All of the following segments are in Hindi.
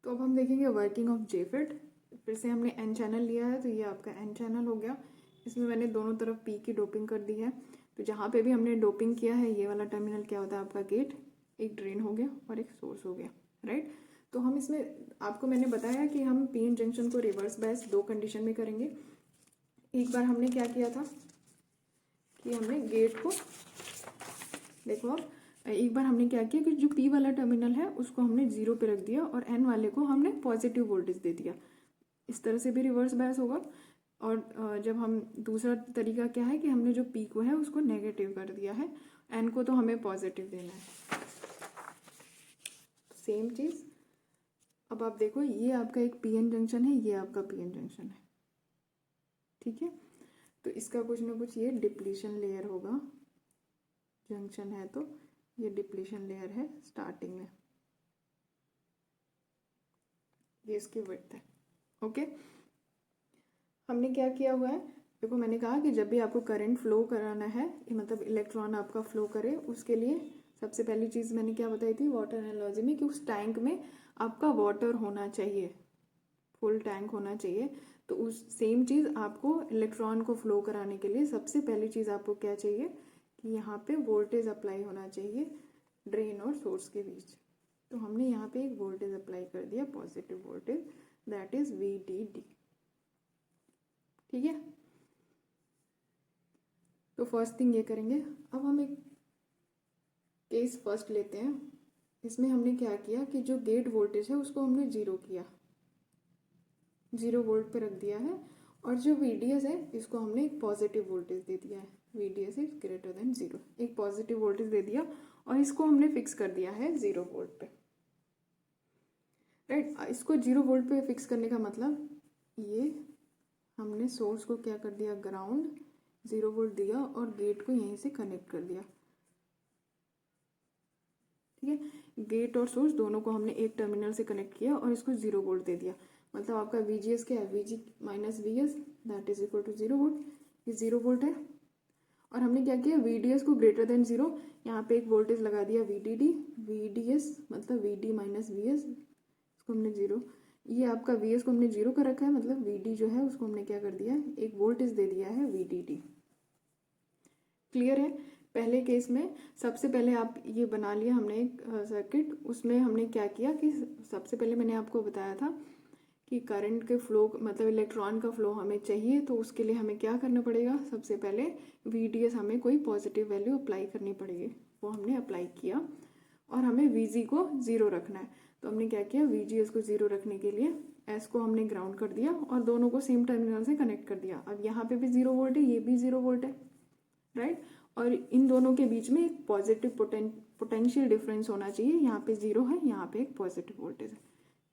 तो अब हम देखेंगे वर्किंग ऑफ जेफिट। फिर से हमने एन चैनल लिया है, तो ये आपका एन चैनल हो गया। इसमें मैंने दोनों तरफ पी की डोपिंग कर दी है। तो जहाँ पे भी हमने डोपिंग किया है, ये वाला टर्मिनल क्या होता है आपका गेट, एक ड्रेन हो गया और एक सोर्स हो गया, राइट। तो हम इसमें आपको मैंने बताया कि हम पी एन जंक्शन को रिवर्स बायस दो कंडीशन में करेंगे। एक बार हमने क्या किया था कि हमने गेट को, देखो अब एक बार हमने क्या किया कि जो पी वाला टर्मिनल है उसको हमने जीरो पे रख दिया और एन वाले को हमने पॉजिटिव वोल्टेज दे दिया। इस तरह से भी रिवर्स बायस होगा। और जब हम दूसरा तरीका क्या है कि हमने जो पी को है उसको नेगेटिव कर दिया है, एन को तो हमें पॉजिटिव देना है। सेम चीज़ अब आप देखो, ये आपका एक पी एन जंक्शन है, ये आपका पी एन जंक्शन है, ठीक है। तो इसका कुछ ना कुछ ये डिप्लीशन लेयर होगा, जंक्शन है तो ये डिप्लीशन लेयर है स्टार्टिंग में, ये इसकी विड्थ है, ओके। हमने क्या किया हुआ है, देखो मैंने कहा कि जब भी आपको करंट फ्लो कराना है, मतलब इलेक्ट्रॉन आपका फ्लो करे, उसके लिए सबसे पहली चीज़ मैंने क्या बताई थी वाटर एनालॉजी में, कि उस टैंक में आपका वाटर होना चाहिए, फुल टैंक होना चाहिए। तो उस सेम चीज़ आपको इलेक्ट्रॉन को फ्लो कराने के लिए सबसे पहली चीज़ आपको क्या चाहिए कि यहाँ पे वोल्टेज अप्लाई होना चाहिए ड्रेन और सोर्स के बीच। तो हमने यहाँ पे एक वोल्टेज अप्लाई कर दिया, positive voltage, that is VDD, ठीक है। तो फर्स्ट थिंग ये करेंगे। अब हम एक केस फर्स्ट लेते हैं। इसमें हमने क्या किया कि जो गेट वोल्टेज है उसको हमने जीरो किया, 0 वोल्ट पे रख दिया है, और जो VDS है इसको हमने एक पॉजिटिव वोल्टेज दे दिया है, VDS इज ग्रेटर देन 0, एक पॉजिटिव वोल्टेज दे दिया और इसको हमने फिक्स कर दिया है 0 वोल्ट पे, राइट। इसको 0 वोल्ट पे फिक्स करने का मतलब ये हमने सोर्स को क्या कर दिया, ग्राउंड, 0 वोल्ट दिया और गेट को यहीं से कनेक्ट कर दिया, ठीक है। गेट और सोर्स दोनों को हमने एक टर्मिनल से कनेक्ट किया और इसको 0 वोल्ट दे दिया। मतलब आपका VGS क्या है, VG minus VS that is equal to 0 volt, ये 0 वोल्ट है। और हमने क्या किया, VDS को ग्रेटर देन 0, यहाँ पे एक वोल्टेज लगा दिया VDD, VDS मतलब VD माइनस VS, इसको हमने 0, ये आपका VS को हमने 0 कर रखा है, मतलब VD जो है उसको हमने क्या कर दिया, एक वोल्टेज दे दिया है VDD, क्लियर है। पहले केस में सबसे पहले आप ये बना लिया हमने एक सर्किट, उसमें हमने क्या किया कि सबसे पहले मैंने आपको बताया था कि करंट के फ्लो, मतलब इलेक्ट्रॉन का फ्लो हमें चाहिए, तो उसके लिए हमें क्या करना पड़ेगा, सबसे पहले VDS हमें कोई पॉजिटिव वैल्यू अप्लाई करनी पड़ेगी, वो हमने अप्लाई किया। और हमें VG को 0 रखना है, तो हमने क्या किया, VGS को 0 रखने के लिए S को हमने ग्राउंड कर दिया और दोनों को सेम टर्मिनल से कनेक्ट कर दिया। अब यहाँ पे भी 0 वोल्ट है, ये भी 0 वोल्ट है, राइट। और इन दोनों के बीच में एक पॉजिटिव पोटेंशियल डिफरेंस होना चाहिए, यहाँ पे 0 है, यहाँ पे एक पॉजिटिव वोल्टेज है,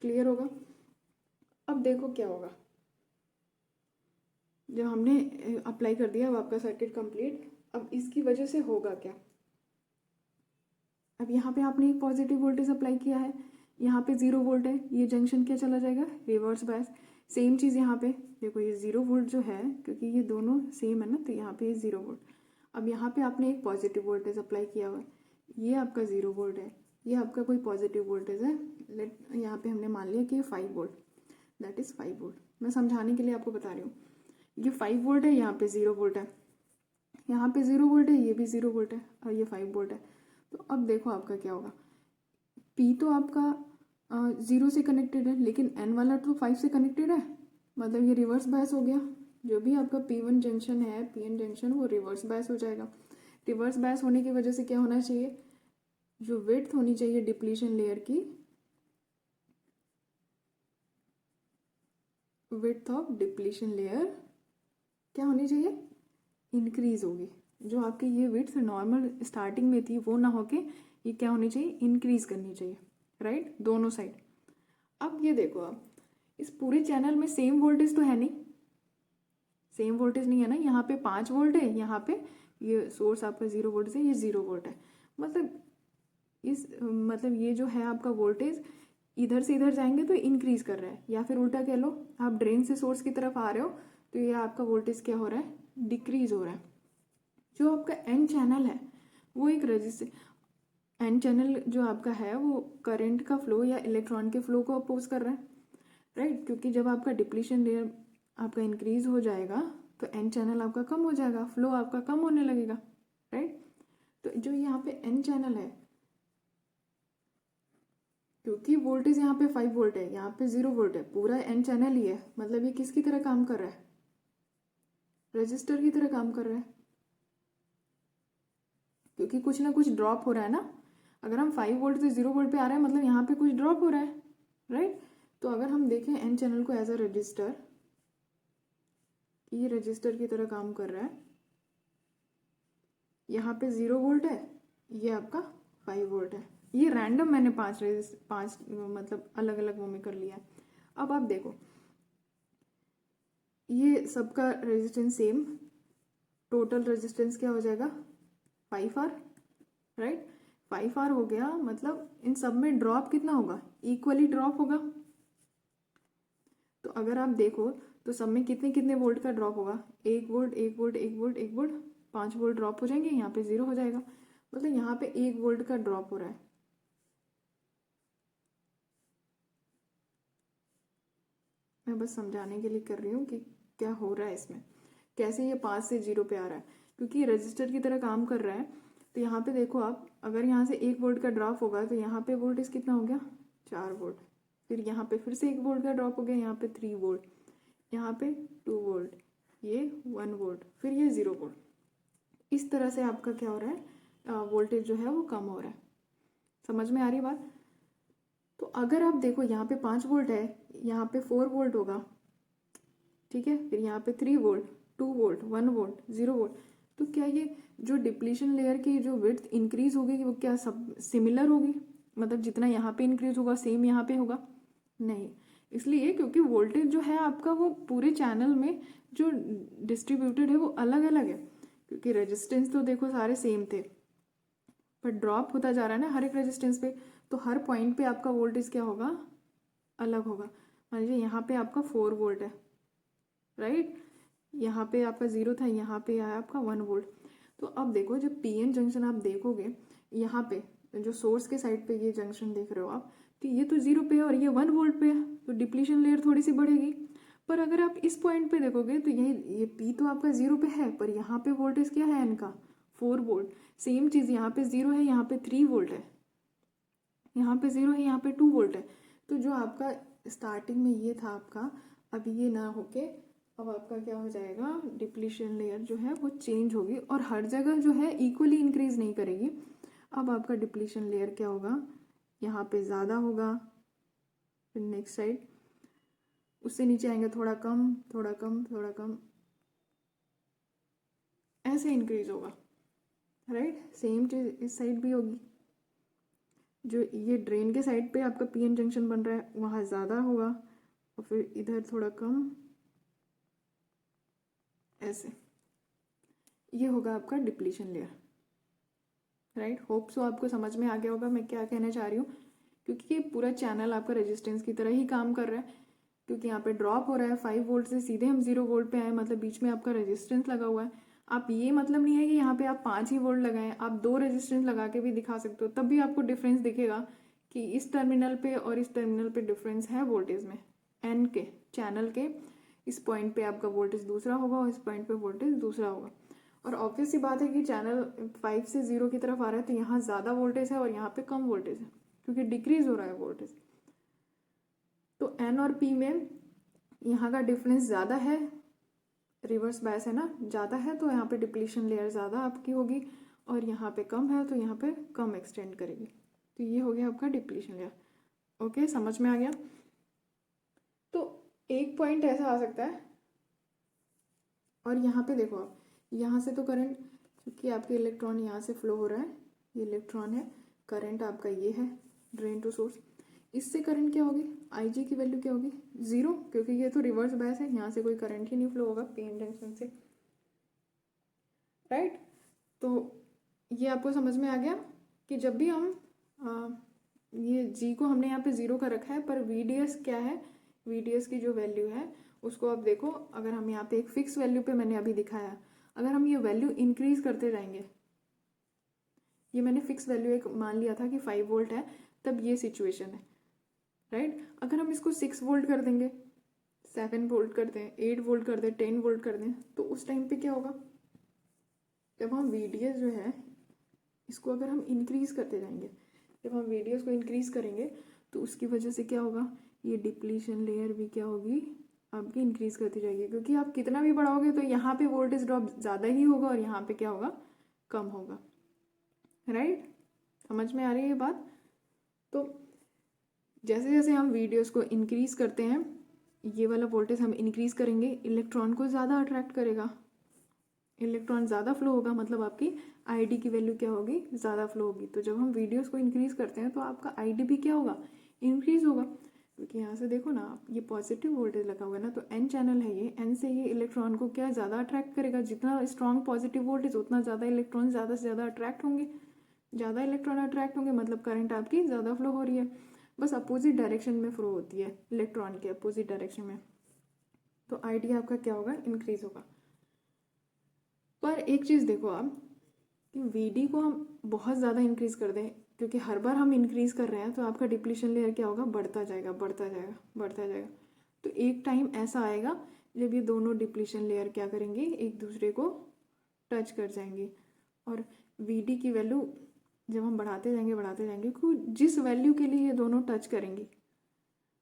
क्लियर होगा। अब देखो क्या होगा, जब हमने अप्लाई कर दिया अब आपका सर्किट कंप्लीट। अब इसकी वजह से होगा क्या, अब यहाँ पे आपने एक पॉजिटिव वोल्टेज अप्लाई किया है, यहाँ पे 0 वोल्ट है, ये जंक्शन क्या चला जाएगा, रिवर्स बायस। सेम चीज़ यहाँ पे देखो, ये 0 वोल्ट जो है, क्योंकि ये दोनों सेम है ना, तो यहाँ पे 0 वोल्ट। अब यहाँ पे आपने एक पॉजिटिव वोल्टेज अप्लाई किया हुआ है, ये आपका 0 वोल्ट है, ये आपका कोई पॉजिटिव वोल्टेज है, लेट यहाँ पे हमने मान लिया कि ये 5 वोल्ट, दैट इज़ 5 वोल्ट। मैं समझाने के लिए आपको बता रही हूँ, ये 5 वोल्ट है, यहाँ पे 0 वोल्ट है, यहाँ पे 0 वोल्ट है, ये भी 0 वोल्ट है और ये 5 वोल्ट है। तो अब देखो आपका क्या होगा, P तो आपका 0 से कनेक्टेड है, लेकिन N वाला तो 5 से कनेक्टेड है, मतलब ये रिवर्स बायस हो गया। जो भी आपका P1 जंक्शन है, PN जंक्शन, वो रिवर्स बायस हो जाएगा। रिवर्स बायस होने की वजह से क्या होना चाहिए, जो विड्थ होनी चाहिए डिप्लीशन लेयर की, विड्थ ऑफ डिप्लीशन लेयर क्या होनी चाहिए, इंक्रीज होगी। जो आपकी ये विड्थ नॉर्मल स्टार्टिंग में थी वो ना होके ये क्या होनी चाहिए, इंक्रीज करनी चाहिए, राइट, दोनों साइड। अब ये देखो, आप इस पूरे चैनल में सेम वोल्टेज तो है नहीं, सेम वोल्टेज नहीं है ना, यहाँ पे 5 वोल्ट है, यहाँ पे ये सोर्स आपका 0 वोल्ट से ये 0 वोल्ट है, मतलब ये जो है आपका वोल्टेज इधर से इधर जाएंगे तो इंक्रीज कर रहा है, या फिर उल्टा कह लो, आप ड्रेन से सोर्स की तरफ आ रहे हो तो ये आपका वोल्टेज क्या हो रहा है, डिक्रीज हो रहा है। जो आपका एन चैनल है वो एक रजिस्टर, एन चैनल जो आपका है वो करंट का फ्लो या इलेक्ट्रॉन के फ्लो को अपोज कर रहा है, राइट। क्योंकि जब आपका डिप्लीशन लेयर आपका इंक्रीज हो जाएगा तो एन चैनल आपका कम हो जाएगा, फ्लो आपका कम होने लगेगा, राइट। तो जो यहाँ पे एन चैनल है, क्योंकि वोल्टेज यहाँ पे 5 वोल्ट है, यहाँ पे 0 वोल्ट है, पूरा एन चैनल ही है, मतलब ये किसकी तरह काम कर रहा है, रजिस्टर की तरह काम कर रहा है, क्योंकि कुछ ना कुछ ड्रॉप हो रहा है ना। अगर हम 5 वोल्ट से 0 वोल्ट पे आ रहे हैं मतलब यहाँ पे कुछ ड्रॉप हो रहा है, राइट। तो अगर हम देखें एन चैनल को एज अ रजिस्टर, ये रजिस्टर की तरह काम कर रहा है, यहाँ पे 0 वोल्ट है, ये आपका 5 वोल्ट है। ये रैंडम मैंने पांच मतलब अलग अलग वो में कर लिया है। अब आप देखो ये सबका रेजिस्टेंस सेम, टोटल रेजिस्टेंस क्या हो जाएगा 5R, राइट। 5R हो गया, मतलब इन सब में ड्रॉप कितना होगा, इक्वली ड्रॉप होगा। तो अगर आप देखो तो सब में कितने कितने वोल्ट का ड्रॉप होगा, 1 volt 1 volt 1 volt 1 volt, 5 volt drop हो जाएंगे, यहाँ पे 0 हो जाएगा, मतलब यहाँ पे 1 वोल्ट का ड्रॉप हो रहा है। मैं बस समझाने के लिए कर रही हूँ कि क्या हो रहा है इसमें, कैसे ये 5 से 0 पे आ रहा है, क्योंकि रजिस्टर की तरह काम कर रहा है। तो यहाँ पे देखो आप, अगर यहाँ से 1 वोल्ट का ड्रॉप होगा तो यहाँ पे वोल्टेज कितना हो गया 4 वोल्ट, फिर यहाँ पे फिर से 1 वोल्ट का ड्रॉप हो गया, यहाँ पे 3 वोल्ट, यहाँ पे 2 वोल्ट, ये 1 वोल्ट, फिर ये 0 वोल्ट। इस तरह से आपका क्या हो रहा है, वोल्टेज जो है वो कम हो रहा है। समझ में आ रही बात। तो अगर आप देखो यहाँ पे 5 वोल्ट है, यहाँ पे 4 वोल्ट होगा, ठीक है, फिर यहाँ पे 3 वोल्ट 2 वोल्ट 1 वोल्ट 0 वोल्ट, तो क्या ये जो डिप्लीशन लेयर की जो विड्थ इंक्रीज होगी वो क्या सब सिमिलर होगी, मतलब जितना यहाँ पे इंक्रीज होगा सेम यहाँ पे होगा, नहीं। इसलिए क्योंकि वोल्टेज जो है आपका वो पूरे चैनल में जो डिस्ट्रीब्यूटेड है वो अलग अलग है, क्योंकि रेजिस्टेंस तो देखो सारे सेम थे, पर ड्रॉप होता जा रहा है ना हर एक रेजिस्टेंस पे, तो हर पॉइंट पे आपका वोल्टेज क्या होगा, अलग होगा। मान लीजिए यहाँ पे आपका 4 वोल्ट है, राइट, यहाँ पे आपका 0 था, यहाँ पे आया आपका 1 वोल्ट। तो अब देखो जब पीएन जंक्शन आप देखोगे, यहाँ पे जो सोर्स के साइड पे ये जंक्शन देख रहे हो आप, तो ये तो 0 पे है और ये 1 वोल्ट पे है, तो डिप्लीशन लेयर थोड़ी सी बढ़ेगी। पर अगर आप इस पॉइंट पे देखोगे तो ये पी तो आपका 0 पे है, पर यहाँ पे वोल्टेज क्या है इनका 4 वोल्ट। सेम चीज़ यहाँ पे 0 है, यहाँ पे 3 वोल्ट है, यहाँ पे 0 है, यहाँ पे 2 वोल्ट है। तो जो आपका स्टार्टिंग में ये था आपका, अब ये ना होके अब आपका क्या हो जाएगा, डिप्लीशन लेयर जो है वो चेंज होगी और हर जगह जो है इक्वली इंक्रीज नहीं करेगी। अब आपका डिप्लीशन लेयर क्या होगा, यहाँ पे ज़्यादा होगा, फिर नेक्स्ट साइड उससे नीचे आएंगे थोड़ा कम थोड़ा कम थोड़ा कम, ऐसे इंक्रीज होगा, राइट। सेम चीज़ इस साइड भी होगी, जो ये ड्रेन के साइड पे आपका पीएन जंक्शन बन रहा है वहाँ ज़्यादा होगा और फिर इधर थोड़ा कम, ऐसे ये होगा आपका depletion layer, right. Hope so आपको समझ में आ गया होगा मैं क्या कहना चाह रही हूँ, क्योंकि ये पूरा चैनल आपका रेजिस्टेंस की तरह ही काम कर रहा है, क्योंकि यहाँ पे ड्रॉप हो रहा है 5 वोल्ट से सीधे हम 0 वोल्ट पे आए, मतलब बीच में आपका रेजिस्टेंस लगा हुआ है। आप ये मतलब नहीं है कि यहाँ पे आप 5 ही वोल्ट लगाएं, आप 2 रेजिस्टेंस लगा के भी दिखा सकते हो, तब भी आपको डिफरेंस दिखेगा कि इस टर्मिनल पे और इस टर्मिनल पे डिफरेंस है वोल्टेज में, एन के चैनल के इस पॉइंट पे आपका वोल्टेज दूसरा होगा और इस पॉइंट पे वोल्टेज दूसरा होगा। और ऑब्वियस सी बात है कि चैनल 5 से 0 की तरफ आ रहा है तो यहाँ ज़्यादा वोल्टेज है और यहाँ पे कम वोल्टेज है, क्योंकि डिक्रीज हो रहा है वोल्टेज। तो एन और पी में यहाँ का डिफरेंस ज़्यादा है, रिवर्स बायस है ना, ज़्यादा है, तो यहाँ पे डिप्लीशन लेयर ज़्यादा आपकी होगी और यहाँ पे कम है तो यहाँ पे कम एक्सटेंड करेगी। तो ये हो गया आपका डिप्लीशन लेयर। ओके, समझ में आ गया। तो एक पॉइंट ऐसा आ सकता है, और यहाँ पे देखो आप, यहाँ से तो करंट, क्योंकि आपके इलेक्ट्रॉन यहाँ से फ्लो हो रहा है, ये इलेक्ट्रॉन है, करंट आपका ये है ड्रेन टू सोर्स, इससे करंट क्या होगी, आई जी की वैल्यू क्या होगी 0, क्योंकि ये तो रिवर्स बायस है, यहाँ से कोई करंट ही नहीं फ्लो होगा पीएन जंक्शन से, राइट। तो ये आपको समझ में आ गया कि जब भी हम ये जी को हमने यहाँ पे 0 का रखा है, पर वी डी एस क्या है, वी डी एस की जो वैल्यू है उसको आप देखो, अगर हम यहाँ पे एक फिक्स वैल्यू पे मैंने अभी दिखाया, अगर हम ये वैल्यू इंक्रीज करते जाएंगे, ये मैंने फिक्स वैल्यू एक मान लिया था कि 5 वोल्ट है, तब ये सिचुएशन है, राइट। अगर हम इसको 6 वोल्ट कर देंगे, 7 वोल्ट कर दें, 8 वोल्ट कर दें, 10 वोल्ट कर दें, तो उस टाइम पे क्या होगा, जब हम VDS जो है इसको अगर हम इंक्रीज़ करते जाएंगे, जब हम VDS को इंक्रीज़ करेंगे तो उसकी वजह से क्या होगा, ये डिप्लीशन लेयर भी क्या होगी आपकी इंक्रीज़ करती जाएगी, क्योंकि आप कितना भी बढ़ाओगे तो यहाँ पे वोल्टेज ड्रॉप ज़्यादा ही होगा और यहाँ पे क्या होगा, कम होगा, राइट। समझ में आ रही है ये बात। तो जैसे जैसे हम VDS को इंक्रीज़ करते हैं, ये वाला वोल्टेज हम इंक्रीज़ करेंगे, इलेक्ट्रॉन को ज़्यादा अट्रैक्ट करेगा, इलेक्ट्रॉन ज़्यादा फ्लो होगा, मतलब आपकी ID की वैल्यू क्या होगी, ज़्यादा फ्लो होगी। तो जब हम VDS को इंक्रीज़ करते हैं तो आपका ID भी क्या होगा, इंक्रीज़ होगा, क्योंकि यहाँ से देखो ना आप, ये पॉजिटिव वोल्टेज लगा हुआ है ना, तो N चैनल है ये, N से ये इलेक्ट्रॉन को क्या ज़्यादा अट्रैक्ट करेगा, जितना स्ट्रॉन्ग पॉजिटिव वोल्टेज उतना ज़्यादा इलेक्ट्रॉन ज़्यादा से ज़्यादा अट्रैक्ट होंगे, ज़्यादा इलेक्ट्रॉन अट्रैक्ट होंगे मतलब करंट आपकी ज़्यादा फ्लो हो रही है, बस अपोजिट डायरेक्शन में फ्लो होती है, इलेक्ट्रॉन के अपोजिट डायरेक्शन में, तो ID आपका क्या होगा, इंक्रीज़ होगा। पर एक चीज़ देखो आप कि VD को हम बहुत ज़्यादा इंक्रीज़ कर दें, क्योंकि हर बार हम इंक्रीज़ कर रहे हैं, तो आपका डिप्लीशन लेयर क्या होगा, बढ़ता जाएगा बढ़ता जाएगा बढ़ता जाएगा। तो एक टाइम ऐसा आएगा जब ये दोनों डिप्लीशन लेयर क्या करेंगे, एक दूसरे को टच कर जाएंगे, और VD की वैल्यू जब हम बढ़ाते जाएंगे तो जिस वैल्यू के लिए ये दोनों टच करेंगे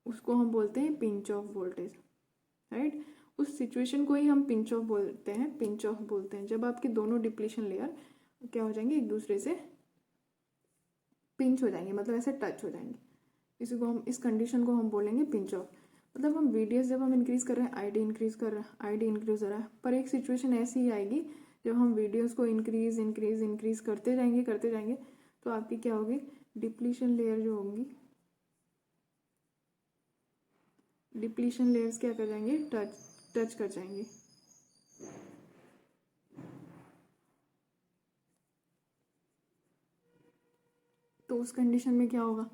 उसको हम बोलते हैं पिंच ऑफ वोल्टेज, राइट। उस सिचुएशन को ही हम पिंच ऑफ बोलते हैं, पिंच ऑफ बोलते हैं, जब आपके दोनों डिप्लीशन लेयर क्या हो जाएंगे, एक दूसरे से पिंच हो जाएंगे, मतलब ऐसे टच हो जाएंगे, इसी को हम, इस कंडीशन को हम बोलेंगे पिंच ऑफ। मतलब हम VDS जब हम इंक्रीज़ कर रहे हैं, ID इंक्रीज़ कर रहा है, ID इंक्रीज़ हो रहा है, पर एक सिचुएशन ऐसी ही आएगी जब हम VDS को इंक्रीज़ करते जाएंगे, तो आपकी क्या होगी, डिप्लीशन लेयर जो होंगी, डिप्लीशन लेयर्स क्या कर जाएंगे, टच कर जाएंगे। तो उस कंडीशन में क्या होगा,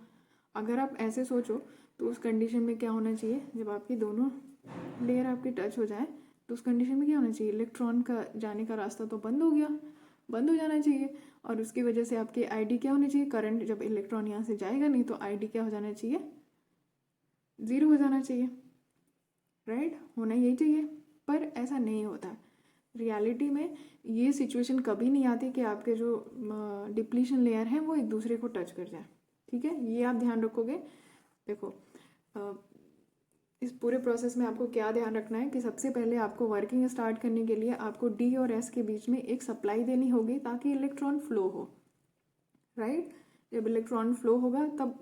अगर आप ऐसे सोचो तो उस कंडीशन में क्या होना चाहिए, जब आपकी दोनों लेयर आपकी टच हो जाए तो उस कंडीशन में क्या होना चाहिए, इलेक्ट्रॉन का जाने का रास्ता तो बंद हो गया, बंद हो जाना चाहिए, और उसकी वजह से आपकी ID क्या होनी चाहिए, करंट जब इलेक्ट्रॉन यहाँ से जाएगा नहीं तो ID क्या हो जाना चाहिए, 0 हो जाना चाहिए, राइट, होना यही चाहिए। पर ऐसा नहीं होता, रियलिटी में ये सिचुएशन कभी नहीं आती कि आपके जो डिप्लीशन लेयर हैं वो एक दूसरे को टच कर जाए, ठीक है, ये आप ध्यान रखोगे। देखो इस पूरे प्रोसेस में आपको क्या ध्यान रखना है कि सबसे पहले आपको वर्किंग स्टार्ट करने के लिए आपको D और S के बीच में एक सप्लाई देनी होगी ताकि इलेक्ट्रॉन फ्लो हो, राइट। जब इलेक्ट्रॉन फ्लो होगा तब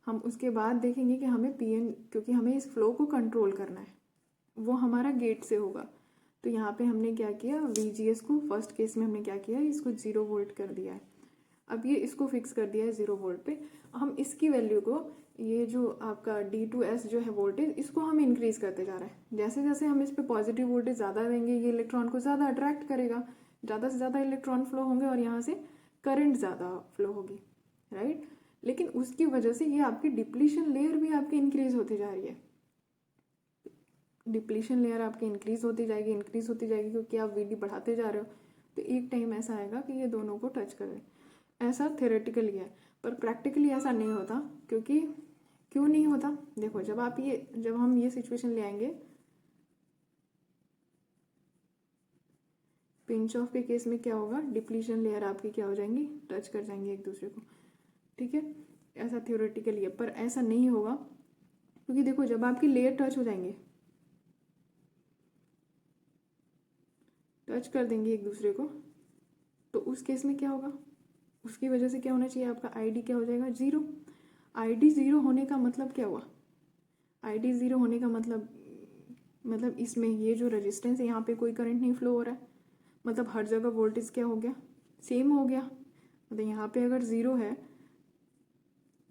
हम उसके बाद देखेंगे कि हमें PN, क्योंकि हमें इस फ्लो को कंट्रोल करना है, वो हमारा गेट से होगा। तो यहाँ पे हमने क्या किया, VGS को फर्स्ट केस में हमने क्या किया, इसको 0 वोल्ट कर दिया है, अब ये इसको फिक्स कर दिया है 0 वोल्ट पे। हम इसकी वैल्यू को, ये जो आपका D2S जो है वोल्टेज, इसको हम इंक्रीज़ करते जा रहे हैं, जैसे जैसे हम इस पर पॉजिटिव वोल्टेज ज़्यादा देंगे ये इलेक्ट्रॉन को ज़्यादा अट्रैक्ट करेगा, ज़्यादा से ज़्यादा इलेक्ट्रॉन फ्लो होंगे और यहाँ से करंट ज़्यादा फ्लो होगी, राइट। लेकिन उसकी वजह से ये आपकी डिप्लीशन लेयर भी आपकी इंक्रीज़ होती जा रही है, डिप्लीशन लेयर आपकी इंक्रीज़ होती जाएगी क्योंकि आप VD बढ़ाते जा रहे हो, तो एक टाइम ऐसा आएगा कि ये दोनों को टच कर रहे हैं। ऐसा थ्योरेटिकली है, पर प्रैक्टिकली ऐसा नहीं होता, क्योंकि क्यों नहीं होता, देखो जब हम ये सिचुएशन ले आएंगे, पिंच ऑफ के केस में क्या होगा, डिप्लीशन लेयर आपकी क्या हो जाएंगी, टच कर जाएंगे एक दूसरे को, ठीक है, ऐसा थ्योरेटिकली है, पर ऐसा नहीं होगा, क्योंकि देखो जब आपकी लेयर टच हो जाएंगे, टच कर देंगे एक दूसरे को, तो उस केस में क्या होगा, उसकी वजह से क्या होना चाहिए, आपका ID क्या हो जाएगा, 0। ID 0 होने का मतलब क्या हुआ, ID 0 होने का मतलब इसमें ये जो रेजिस्टेंस है यहाँ पे कोई करंट नहीं फ्लो हो रहा है, मतलब हर जगह वोल्टेज क्या हो गया, सेम हो गया, मतलब यहाँ पे अगर 0 है,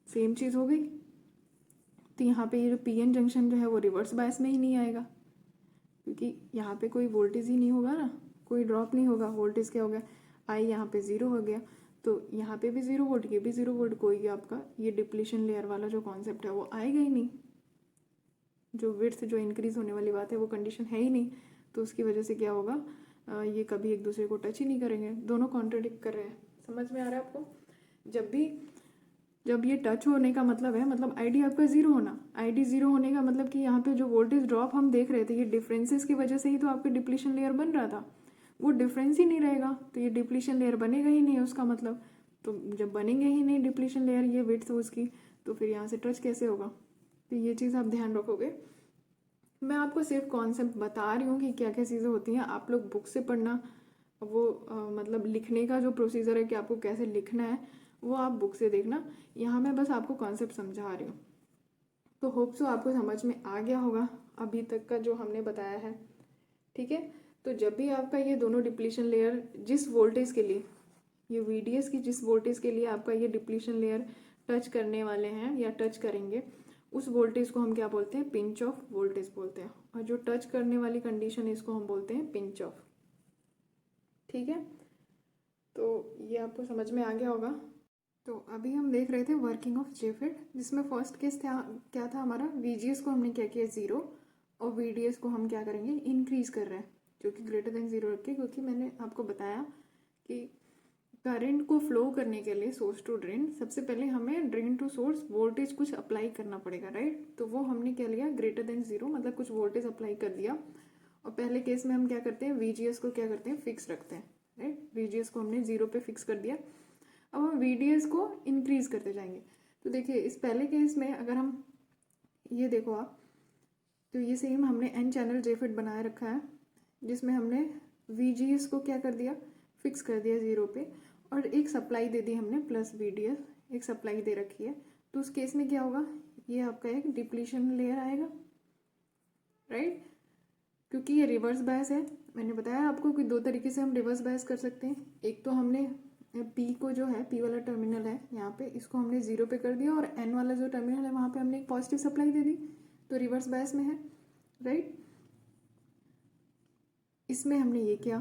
सेम चीज़ हो गई, तो यहाँ पे ये जो PN जंक्शन जो है वो रिवर्स बायस में ही नहीं आएगा, क्योंकि यहाँ पे कोई वोल्टेज ही नहीं होगा ना, कोई ड्रॉप नहीं होगा, वोल्टेज क्या हो गया, I यहाँ पे 0 हो गया, तो यहाँ पे भी 0 वोल्ट, ये भी 0 वोल्ट, कोई आपका ये डिप्लीशन लेयर वाला जो कॉन्सेप्ट है वो आएगा ही नहीं, जो विड्थ जो इंक्रीज होने वाली बात है वो कंडीशन है ही नहीं, तो उसकी वजह से क्या होगा, ये कभी एक दूसरे को टच ही नहीं करेंगे, दोनों कॉन्ट्रडिक्ट कर रहे हैं, समझ में आ रहा है आपको। जब ये टच होने का मतलब है, मतलब आईडी आपका ज़ीरो होना, आईडी ज़ीरो होने का मतलब कि यहाँ पे जो वोल्टेज ड्रॉप हम देख रहे थे, ये डिफरेंसेस की वजह से ही तो आपका डिप्लीशन लेयर बन रहा था। वो डिफरेंस ही नहीं रहेगा तो ये डिप्लीशन लेयर बनेगा ही नहीं, उसका मतलब। तो जब बनेंगे ही नहीं डिप्लीशन लेयर ये विड्थ उसकी, तो फिर यहाँ से टच कैसे होगा? तो ये चीज़ आप ध्यान रखोगे। मैं आपको सिर्फ कॉन्सेप्ट बता रही हूँ कि क्या क्या चीज़ें होती हैं। आप लोग बुक से पढ़ना, वो मतलब लिखने का जो प्रोसीजर है कि आपको कैसे लिखना है, वो आप बुक से देखना। यहाँ मैं बस आपको कॉन्सेप्ट समझा रही हूँ। तो होप सो आपको समझ में आ गया होगा अभी तक का जो हमने बताया है, ठीक है। तो जब भी आपका ये दोनों डिप्लीशन लेयर जिस वोल्टेज के लिए, ये VDS की जिस वोल्टेज के लिए आपका ये डिप्लीशन लेयर टच करने वाले हैं या टच करेंगे, उस वोल्टेज को हम क्या बोलते हैं? पिंच ऑफ वोल्टेज बोलते हैं। और जो टच करने वाली कंडीशन है इसको हम बोलते हैं पिंच ऑफ, ठीक है। तो ये आपको समझ में आ गया होगा। तो अभी हम देख रहे थे वर्किंग ऑफ जेफिट, जिसमें फर्स्ट केस था क्या था हमारा, VGS को हमने क्या किया 0 और VDS को हम क्या करेंगे इंक्रीज कर रहे हैं, जो कि ग्रेटर देन 0 रखे, क्योंकि मैंने आपको बताया कि करंट को फ्लो करने के लिए सोर्स टू ड्रेन सबसे पहले हमें ड्रेन टू सोर्स वोल्टेज कुछ अप्लाई करना पड़ेगा, राइट। तो वो हमने क्या लिया ग्रेटर देन 0, मतलब कुछ वोल्टेज अप्लाई कर दिया। और पहले केस में हम क्या करते हैं, VGS को क्या करते हैं फिक्स रखते हैं, राइट। VGS को हमने 0 पे फिक्स कर दिया। अब हम VDS को इंक्रीज करते जाएंगे। तो देखिए इस पहले केस में अगर हम ये देखो आप, तो ये सेम हमने N चैनल जेफिट बनाए रखा है, जिसमें हमने VGS को क्या कर दिया फिक्स कर दिया 0 पे, और एक सप्लाई दे दी हमने प्लस VDS, एक सप्लाई दे रखी है। तो उस केस में क्या होगा, ये आपका एक डिप्लीशन लेयर आएगा, राइट। क्योंकि ये रिवर्स बायस है, मैंने बताया आपको कि दो तरीके से हम रिवर्स बायस कर सकते हैं। एक तो हमने P को जो है, P वाला टर्मिनल है यहाँ पे, इसको हमने 0 पे कर दिया, और N वाला जो टर्मिनल है वहाँ पे हमने एक पॉजिटिव सप्लाई दे दी, तो रिवर्स बायस में है, राइट। इसमें हमने ये किया।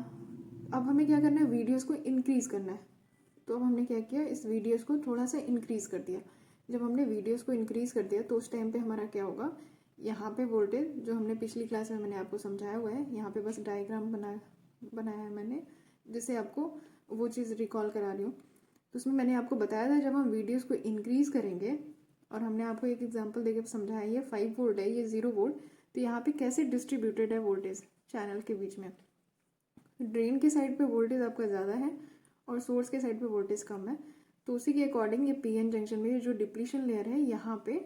अब हमें क्या करना है, VDS को इंक्रीज करना है। तो अब हमने क्या किया, इस VDS को थोड़ा सा इंक्रीज कर दिया। जब हमने VDS को इंक्रीज कर दिया तो उस टाइम पे हमारा क्या होगा, यहाँ पे वोल्टेज जो हमने पिछली क्लास में मैंने आपको समझाया हुआ है, यहाँ पे बस डायग्राम बनाया है मैंने, जिससे आपको वो चीज़ रिकॉल करा रही हूँ। तो उसमें मैंने आपको बताया था जब हम VDS को इंक्रीज करेंगे, और हमने आपको एक एग्जाम्पल देकर समझाया, ये 5 वोल्ट है, ये 0 वोल्ट, तो यहाँ पे कैसे डिस्ट्रीब्यूटेड है वोल्टेज चैनल के बीच में। ड्रेन के साइड पे वोल्टेज आपका ज़्यादा है और सोर्स के साइड पे वोल्टेज कम है, तो उसी के अकॉर्डिंग ये PN जंक्शन में जो डिप्लीशन लेयर है यहाँ पे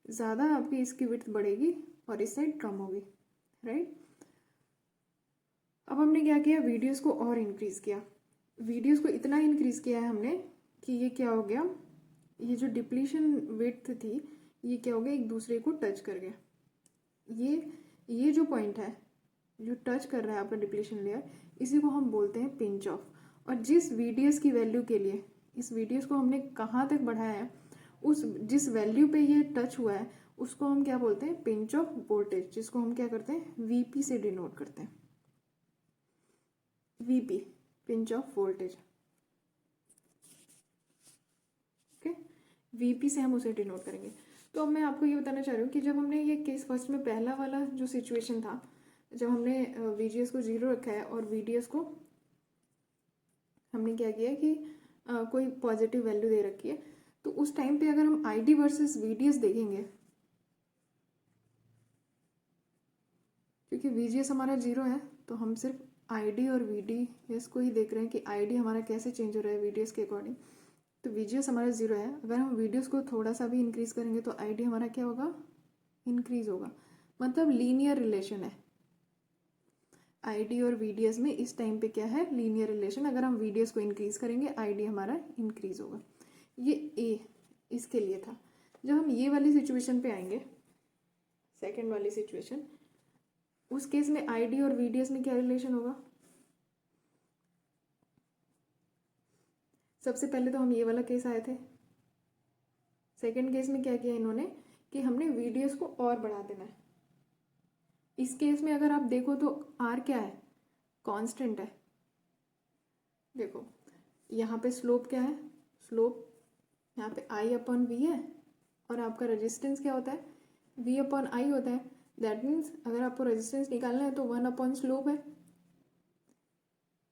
ज़्यादा आपकी इसकी विड्थ बढ़ेगी और इस साइड कम होगी, राइट। अब हमने क्या किया, VDS को और इंक्रीज़ किया। VDS को इतना इंक्रीज़ किया है हमने कि ये क्या हो गया, ये जो डिप्लीशन विड्थ थी ये क्या हो गया, एक दूसरे को टच कर गया। ये जो पॉइंट है जो टच कर रहा है आपका डिप्लीशन लेयर, इसी को हम बोलते हैं पिंच ऑफ। और जिस VDS की वैल्यू के लिए इस VDS को हमने कहाँ तक बढ़ाया है, उस जिस वैल्यू पे ये टच हुआ है उसको हम क्या बोलते हैं, पिंच ऑफ वोल्टेज, जिसको हम क्या करते हैं VP से डिनोट करते हैं, VP pinch of voltage, okay. VP से हम उसे डिनोट करेंगे। तो अब मैं आपको ये बताना चाह रही हूँ कि जब हमने ये केस फर्स्ट में पहला वाला जो सिचुएशन था, जब हमने VGS को 0 रखा है और VDS को हमने क्या किया कि कोई पॉजिटिव वैल्यू दे रखी है, तो उस टाइम पे अगर हम ID वर्सेस VDS देखेंगे, क्योंकि VGS हमारा 0 है तो हम सिर्फ ID और VDS को ही देख रहे हैं कि ID हमारा कैसे चेंज हो रहा है VDS के अकॉर्डिंग। तो VGS हमारा 0 है, अगर हम VDS को थोड़ा सा भी इंक्रीज़ करेंगे तो ID हमारा क्या होगा, इंक्रीज़ होगा। मतलब लीनियर रिलेशन है ID और VDS में इस टाइम पे क्या है, लीनियर रिलेशन। अगर हम VDS को इंक्रीज़ करेंगे ID हमारा इंक्रीज़ होगा। ये A इसके लिए था। जब हम ये वाली सिचुएशन पे आएंगे, सेकेंड वाली सिचुएशन, उस केस में ID और VDS में क्या रिलेशन होगा, सबसे पहले तो हम ये वाला केस आए थे। सेकेंड केस में क्या किया इन्होंने कि हमने VDS को और बढ़ा देना है। इस केस में अगर आप देखो तो R क्या है, कांस्टेंट है। देखो यहाँ पे स्लोप क्या है, स्लोप यहाँ पे I/V है, और आपका रेजिस्टेंस क्या होता है, V/I होता है। दैट मीन्स अगर आपको रेजिस्टेंस निकालना है तो 1 स्लोप है।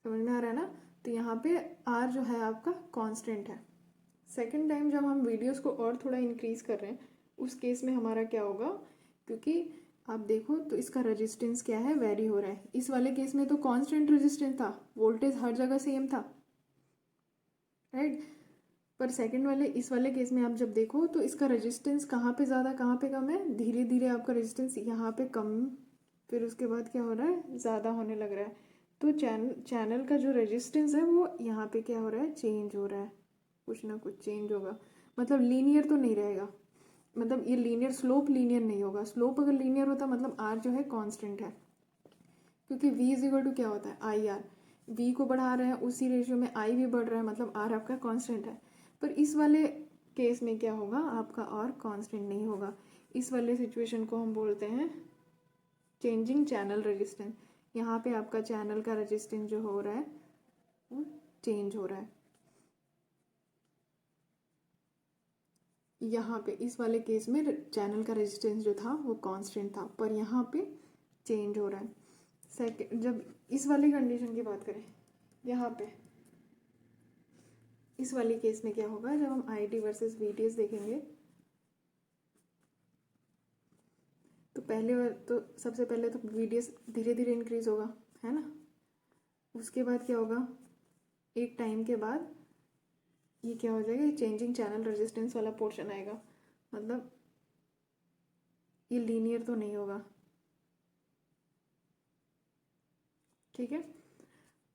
समझ में आ रहा है ना। तो यहाँ पे R जो है आपका कांस्टेंट है, सेकेंड टाइम जब हम वीडियोस को और थोड़ा इंक्रीज़ कर रहे हैं उस केस में हमारा क्या होगा, क्योंकि आप देखो तो इसका रेजिस्टेंस क्या है, वेरी हो रहा है। इस वाले केस में तो कांस्टेंट रेजिस्टेंस था, वोल्टेज हर जगह सेम था, राइट। पर सेकंड वाले इस वाले केस में आप जब देखो तो इसका रेजिस्टेंस कहाँ पे ज़्यादा कहाँ पे कम है, धीरे धीरे आपका रेजिस्टेंस यहाँ पे कम, फिर उसके बाद क्या हो रहा है, ज़्यादा होने लग रहा है। तो चैनल का जो रेजिस्टेंस है वो यहाँ पे क्या हो रहा है, चेंज हो रहा है, कुछ ना कुछ चेंज होगा। मतलब लीनियर तो नहीं रहेगा, मतलब ये लीनियर स्लोप लीनियर नहीं होगा। स्लोप अगर लीनियर होता मतलब आर जो है कांस्टेंट है, क्योंकि v इज इक्वल टू क्या होता है, आई आर। v को बढ़ा रहे हैं उसी रेशियो में i भी बढ़ रहा है, मतलब r आपका कांस्टेंट है। पर इस वाले केस में क्या होगा, आपका r कांस्टेंट नहीं होगा। इस वाले सिचुएशन को हम बोलते हैं चेंजिंग चैनल रेजिस्टेंस। यहाँ पे आपका चैनल का रेजिस्टेंस जो हो रहा है वो चेंज हो रहा है। यहाँ पे इस वाले केस में चैनल का रेजिस्टेंस जो था वो कांस्टेंट था, पर यहाँ पे चेंज हो रहा है। सेकेंड, जब इस वाली कंडीशन की बात करें, यहाँ पे इस वाली केस में क्या होगा, जब हम I D versus V D S देखेंगे तो तो सबसे पहले तो वी डी एस धीरे धीरे इंक्रीज होगा, है ना। उसके बाद क्या होगा, एक टाइम के बाद ये क्या हो जाएगा, चेंजिंग चैनल रेजिस्टेंस वाला पोर्शन आएगा, मतलब ये लीनियर तो नहीं होगा, ठीक है।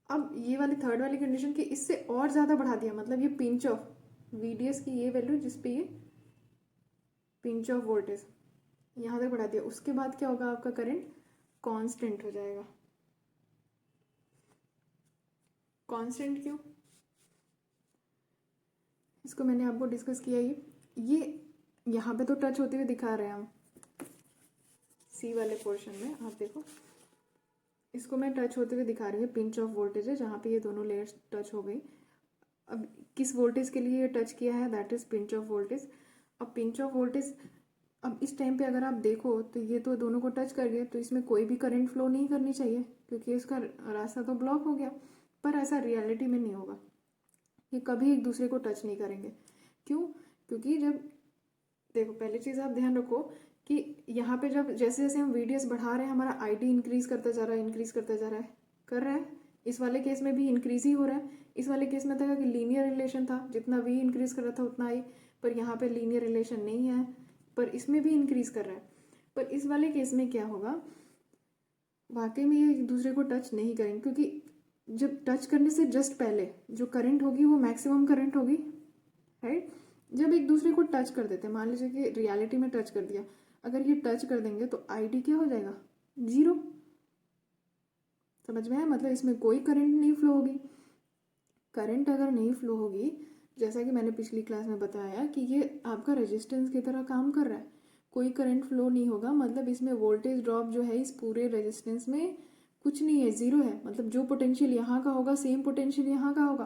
अब ये वाली थर्ड वाली कंडीशन की इससे और ज़्यादा बढ़ा दिया, मतलब ये pinch off V D S की ये वैल्यू जिसपे ये पिंच ऑफ वोल्टेज यहाँ तक बढ़ा दिया, उसके बाद क्या होगा, आपका करंट कांस्टेंट हो जाएगा। कांस्टेंट क्यों, इसको मैंने आपको डिस्कस किया ये यहाँ पे तो टच होते हुए दिखा रहे हैं हम, सी वाले पोर्शन में आप देखो, इसको मैं टच होते हुए दिखा रही हूँ, पिंच ऑफ वोल्टेज है जहाँ पे ये दोनों लेयर्स टच हो गई। अब किस वोल्टेज के लिए ये टच किया है, that is pinch of voltage. अब पिंच ऑफ वोल्टेज, अब इस टाइम पे अगर आप देखो तो ये तो दोनों को टच कर गए, तो इसमें कोई भी करंट फ्लो नहीं करनी चाहिए क्योंकि इसका रास्ता तो ब्लॉक हो गया। पर ऐसा रियलिटी में नहीं होगा, ये कभी एक दूसरे को टच नहीं करेंगे। क्यों, क्योंकि जब देखो पहली चीज़ आप ध्यान रखो कि यहाँ पे जब जैसे जैसे हम वीडियस बढ़ा रहे हैं हमारा आईडी इंक्रीज करता जा रहा है, इंक्रीज करता जा रहा है, कर रहा है। इस वाले केस में भी इंक्रीज ही हो रहा है। इस वाले केस में था कि लीनियर रिलेशन था, जितना वी इंक्रीज कर रहा था उतना आई, पर यहाँ पे लीनियर रिलेशन नहीं है, पर इसमें भी इंक्रीज कर रहा है। पर इस वाले केस में क्या होगा, वाकई में ये एक दूसरे को टच नहीं करेंगे, क्योंकि जब टच करने से जस्ट पहले जो करंट होगी वो मैक्सिमम करंट होगी, राइट। जब एक दूसरे को टच कर देते हैं, मान लीजिए कि रियलिटी में टच कर दिया, अगर ये टच कर देंगे तो आईडी क्या हो जाएगा, जीरो। समझ में आया, मतलब इसमें कोई करंट नहीं फ्लो होगी। करंट अगर नहीं फ्लो होगी, जैसा कि मैंने पिछली क्लास में बताया कि ये आपका रेजिस्टेंस की तरह काम कर रहा है, कोई करंट फ्लो नहीं होगा, मतलब इसमें वोल्टेज ड्रॉप जो है इस पूरे रेजिस्टेंस में कुछ नहीं है, ज़ीरो है। मतलब जो पोटेंशियल यहाँ का होगा सेम पोटेंशियल यहाँ का होगा।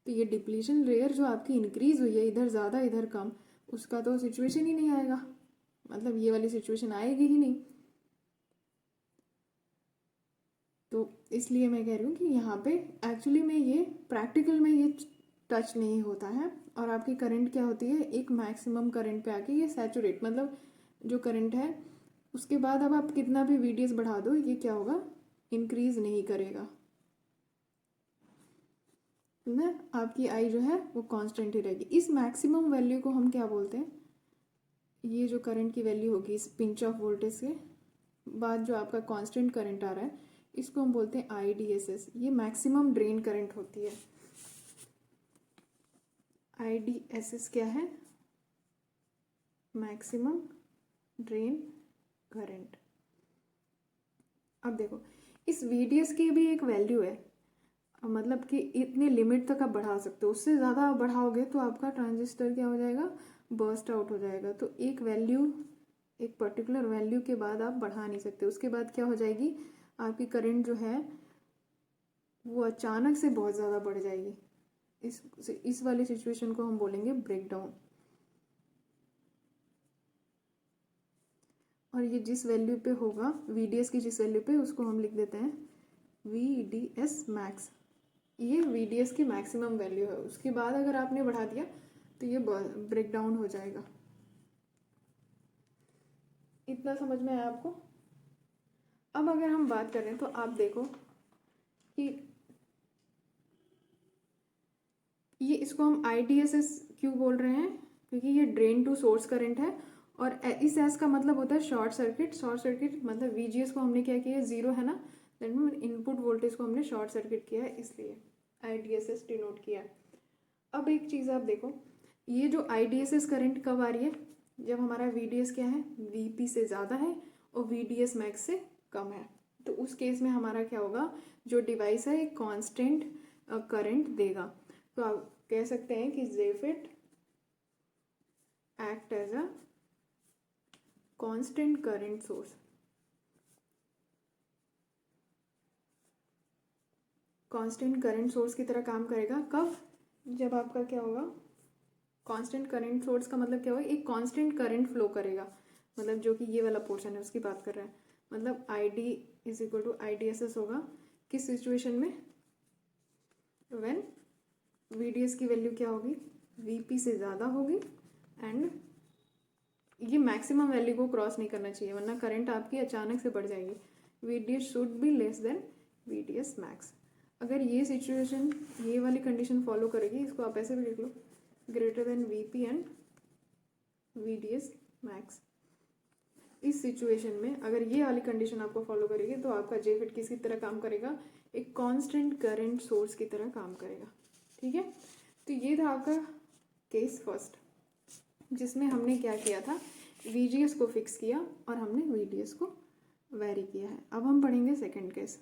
तो ये डिप्लीशन लेयर जो आपकी इंक्रीज हुई है, इधर ज़्यादा इधर कम, उसका तो सिचुएशन ही नहीं आएगा, मतलब ये वाली सिचुएशन आएगी ही नहीं। तो इसलिए मैं कह रही हूँ कि यहाँ पे एक्चुअली में ये प्रैक्टिकल में ये टच नहीं होता है, और आपकी करंट क्या होती है, एक मैक्सिमम करंट पे आके ये सैचुरेट, मतलब जो करंट है उसके बाद अब आप कितना भी वीडीएस बढ़ा दो ये क्या होगा, इंक्रीज नहीं करेगा ना, आपकी आई जो है वो कांस्टेंट ही रहेगी। इस मैक्सिमम वैल्यू को हम क्या बोलते हैं, ये जो करंट की वैल्यू होगी इस पिंच ऑफ वोल्टेज के बाद जो आपका कांस्टेंट करंट आ रहा है, इसको हम बोलते हैं IDSS। ये मैक्सिमम ड्रेन करंट होती है। IDSS क्या है, मैक्सिमम ड्रेन करंट। अब देखो इस VDS की भी एक वैल्यू है, मतलब कि इतने लिमिट तक आप बढ़ा सकते हो, उससे ज़्यादा आप बढ़ाओगे तो आपका ट्रांजिस्टर क्या हो जाएगा, बर्स्ट आउट हो जाएगा। तो एक वैल्यू, एक पर्टिकुलर वैल्यू के बाद आप बढ़ा नहीं सकते, उसके बाद क्या हो जाएगी, आपकी करंट जो है वो अचानक से बहुत ज़्यादा बढ़ जाएगी। इस वाली सिचुएशन को हम बोलेंगे ब्रेकडाउन। और ये जिस वैल्यू पे होगा VDS की जिस वैल्यू पे, उसको हम लिख देते हैं VDS मैक्स। ये VDS की मैक्सिमम वैल्यू है, उसके बाद अगर आपने बढ़ा दिया तो ये ब्रेक डाउन हो जाएगा। इतना समझ में आया आपको? अब अगर हम बात करें तो आप देखो कि ये इसको हम IDSS क्यों बोल रहे हैं, क्योंकि ये ड्रेन टू सोर्स करंट है और इस एस का मतलब होता है शॉर्ट सर्किट। शॉर्ट सर्किट मतलब VGS को हमने क्या किया, जीरो है ना, दैट मीन इनपुट वोल्टेज को हमने शॉर्ट सर्किट किया है, इसलिए IDSS डिनोट किया है। अब एक चीज़ आप देखो, ये जो IDSS करंट कब आ रही है, जब हमारा VDS क्या है, VP से ज़्यादा है और VDS मैक्स से कम है। तो उस केस में हमारा क्या होगा, जो डिवाइस है एक कांस्टेंट करंट देगा। तो आप कह सकते हैं कि JFET act as a constant current source. Constant current source की तरह काम करेगा कब, जब आपका क्या होगा, कांस्टेंट करंट सोर्स का मतलब क्या होगा, एक कांस्टेंट करंट फ्लो करेगा, मतलब जो कि ये वाला पोर्शन है उसकी बात कर रहे हैं। मतलब ID is equal to IDSS होगा किस सिचुएशन में, व्हेन VDS की वैल्यू क्या होगी, VP से ज़्यादा होगी एंड ये मैक्सिमम वैल्यू को क्रॉस नहीं करना चाहिए वरना करंट आपकी अचानक से बढ़ जाएगी। VDS should be less than VDS max. अगर ये सिचुएशन, ये वाली कंडीशन फॉलो करेगी, इसको आप ऐसे भी लिख लो, greater than VP and VDS मैक्स। इस सिचुएशन में अगर ये वाली कंडीशन आपको फॉलो करेगी तो आपका JFET किसकी तरह काम करेगा, एक कांस्टेंट करंट सोर्स की तरह काम करेगा। ठीक है, तो ये था आपका केस फर्स्ट, जिसमें हमने क्या किया था, VGS को फिक्स किया और हमने VDS को वेरी किया है। अब हम पढ़ेंगे सेकंड केस।